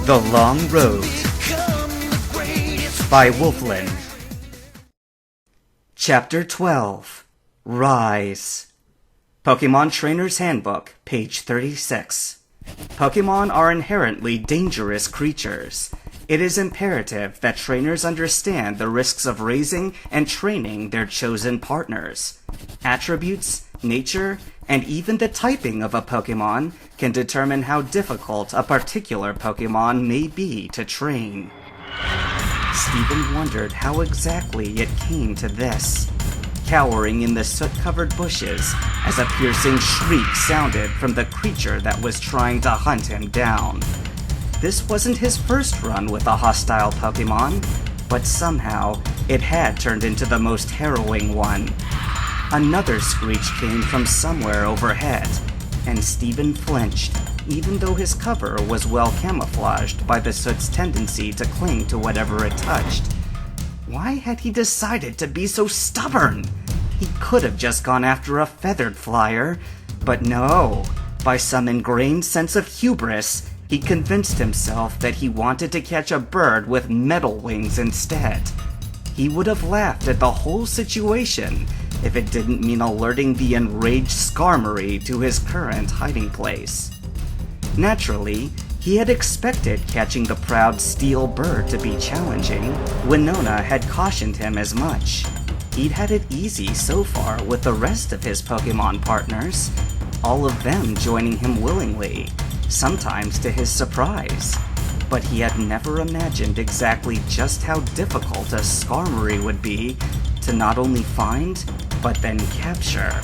The Long Road by Wolfland. Chapter 12. Rise. Pokemon Trainer's Handbook, page 36. Pokemon are inherently dangerous creatures. It is imperative that trainers understand the risks of raising and training their chosen partners. Attributes, nature, and even the typing of a Pokemon can determine how difficult a particular Pokemon may be to train. Steven wondered how exactly it came to this. Cowering in the soot-covered bushes as a piercing shriek sounded from the creature that was trying to hunt him down. This wasn't his first run with a hostile Pokemon, but somehow it had turned into the most harrowing one. Another screech came from somewhere overhead, and Steven flinched, even though his cover was well camouflaged by the soot's tendency to cling to whatever it touched. Why had he decided to be so stubborn? He could have just gone after a feathered flyer, but no. By some ingrained sense of hubris, he convinced himself that he wanted to catch a bird with metal wings instead. He would have laughed at the whole situation if it didn't mean alerting the enraged Skarmory to his current hiding place. Naturally, he had expected catching the proud steel bird to be challenging. Winona had cautioned him as much. He'd had it easy so far with the rest of his Pokemon partners, all of them joining him willingly, sometimes to his surprise. But he had never imagined exactly just how difficult a Skarmory would be to not only find, but then capture.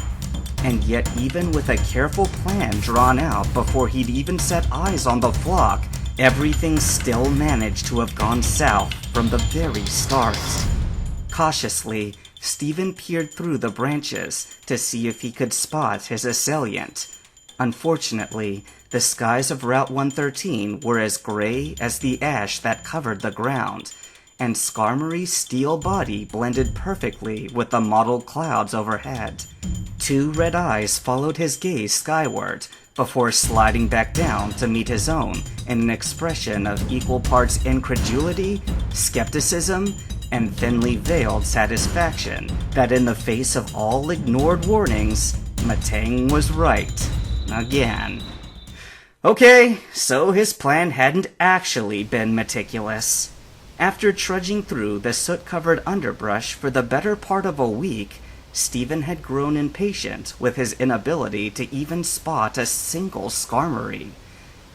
And yet even with a careful plan drawn out before he'd even set eyes on the flock, everything still managed to have gone south from the very start. Cautiously, Steven peered through the branches to see if he could spot his assailant. Unfortunately, the skies of Route 113 were as gray as the ash that covered the ground, and Skarmory's steel body blended perfectly with the mottled clouds overhead. Two red eyes followed his gaze skyward, before sliding back down to meet his own in an expression of equal parts incredulity, skepticism, and thinly veiled satisfaction that in the face of all ignored warnings, Matang was right. Again. Okay, so his plan hadn't actually been meticulous. After trudging through the soot-covered underbrush for the better part of a week, Steven had grown impatient with his inability to even spot a single Skarmory,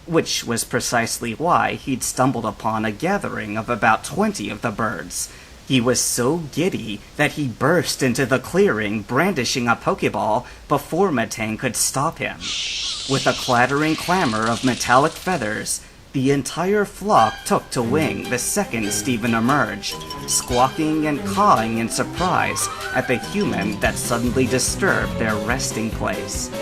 which was precisely why he'd stumbled upon a gathering of about 20 of the birds. He was so giddy that he burst into the clearing brandishing a Pokeball before Matang could stop him. With a clattering clamor of metallic feathers, the entire flock took to wing the second Steven emerged, squawking and cawing in surprise at the human that suddenly disturbed their resting place.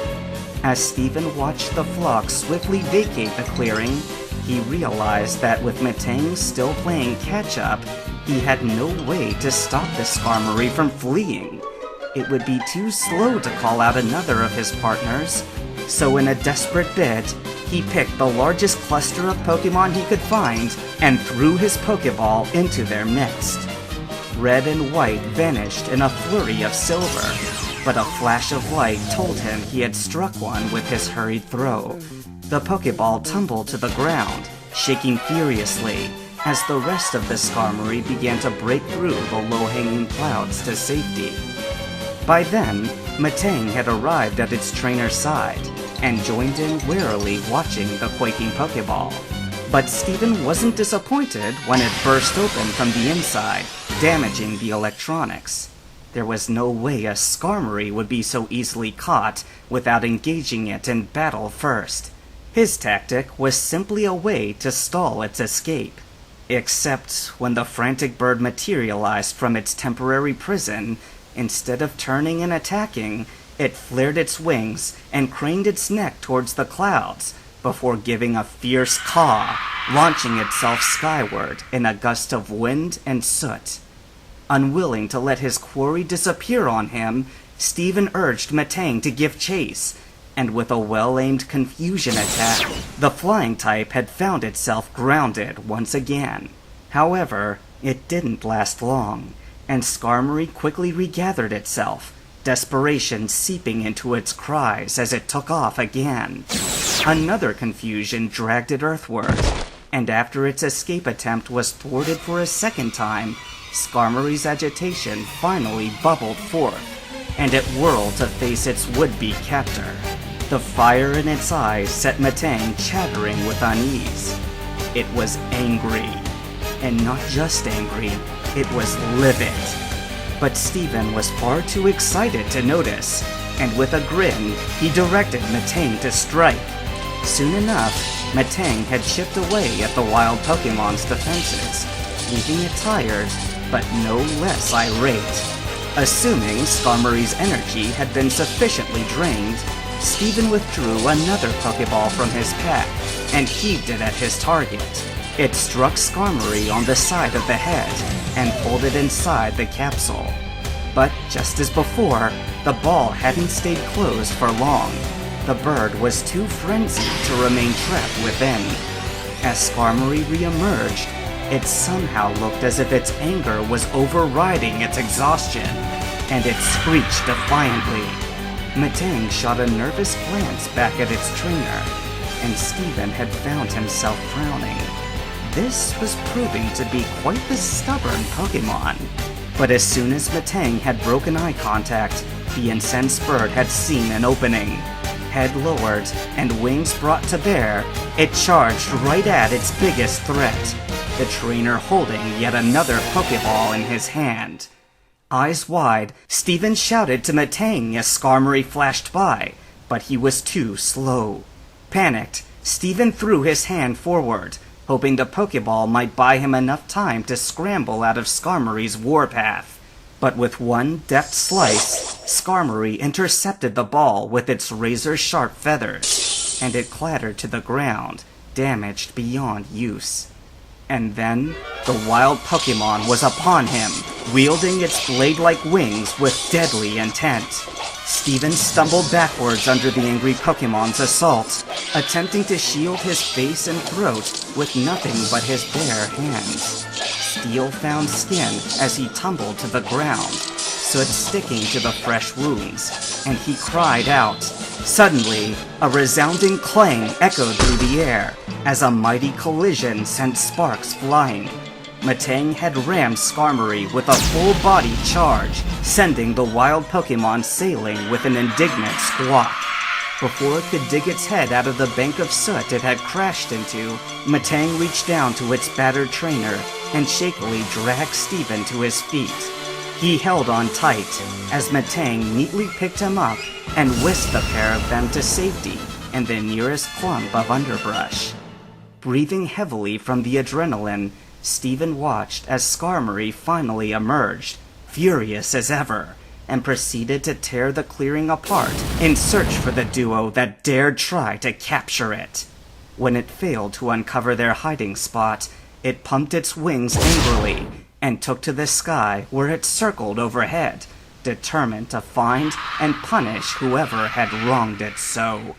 As Steven watched the flock swiftly vacate the clearing, he realized that with Matang still playing catch-up, he had no way to stop the Skarmory from fleeing. It would be too slow to call out another of his partners, so in a desperate bid, he picked the largest cluster of Pokemon he could find and threw his Pokeball into their midst. Red and white vanished in a flurry of silver, but a flash of light told him he had struck one with his hurried throw. The Pokeball tumbled to the ground, shaking furiously, as the rest of the Skarmory began to break through the low-hanging clouds to safety. By then, Matang had arrived at its trainer's side, and joined in warily watching the quaking Pokeball. But Steven wasn't disappointed when it burst open from the inside, damaging the electronics. There was no way a Skarmory would be so easily caught without engaging it in battle first. His tactic was simply a way to stall its escape. Except when the frantic bird materialized from its temporary prison, instead of turning and attacking, it flared its wings and craned its neck towards the clouds before giving a fierce caw, launching itself skyward in a gust of wind and soot. Unwilling to let his quarry disappear on him, Steven urged Matang to give chase, and with a well-aimed confusion attack, the flying type had found itself grounded once again. However, it didn't last long, and Skarmory quickly regathered itself, desperation seeping into its cries as it took off again. Another confusion dragged it earthward, and after its escape attempt was thwarted for a second time, Skarmory's agitation finally bubbled forth, and it whirled to face its would-be captor. The fire in its eyes set Metang chattering with unease. It was angry, and not just angry, it was livid. But Steven was far too excited to notice, and with a grin, he directed Metang to strike. Soon enough, Metang had chipped away at the wild Pokemon's defenses, leaving it tired, but no less irate. Assuming Skarmory's energy had been sufficiently drained, Steven withdrew another Pokeball from his pack and heaved it at his target. It struck Skarmory on the side of the head and pulled it inside the capsule. But just as before, the ball hadn't stayed closed for long. The bird was too frenzied to remain trapped within. As Skarmory re-emerged, it somehow looked as if its anger was overriding its exhaustion, and it screeched defiantly. Metang shot a nervous glance back at its trainer, and Steven had found himself frowning. This was proving to be quite the stubborn Pokemon. But as soon as Metang had broken eye contact, the incensed bird had seen an opening. Head lowered and wings brought to bear, it charged right at its biggest threat, the trainer holding yet another Pokeball in his hand. Eyes wide, Steven shouted to Metang as Skarmory flashed by, but he was too slow. Panicked, Steven threw his hand forward, hoping the Pokeball might buy him enough time to scramble out of Skarmory's warpath. But with one deft slice, Skarmory intercepted the ball with its razor-sharp feathers, and it clattered to the ground, damaged beyond use. And then, the wild Pokemon was upon him, wielding its blade-like wings with deadly intent. Steven stumbled backwards under the angry Pokemon's assault, attempting to shield his face and throat with nothing but his bare hands. Steel found skin as he tumbled to the ground, soot sticking to the fresh wounds, and he cried out. Suddenly, a resounding clang echoed through the air as a mighty collision sent sparks flying. Metang had rammed Skarmory with a full-body charge, sending the wild Pokemon sailing with an indignant squawk. Before it could dig its head out of the bank of soot it had crashed into, Metang reached down to its battered trainer and shakily dragged Steven to his feet. He held on tight as Metang neatly picked him up and whisked the pair of them to safety in the nearest clump of underbrush. Breathing heavily from the adrenaline, Steven watched as Skarmory finally emerged, furious as ever, and proceeded to tear the clearing apart in search for the duo that dared try to capture it. When it failed to uncover their hiding spot, it pumped its wings angrily and took to the sky where it circled overhead, determined to find and punish whoever had wronged it so.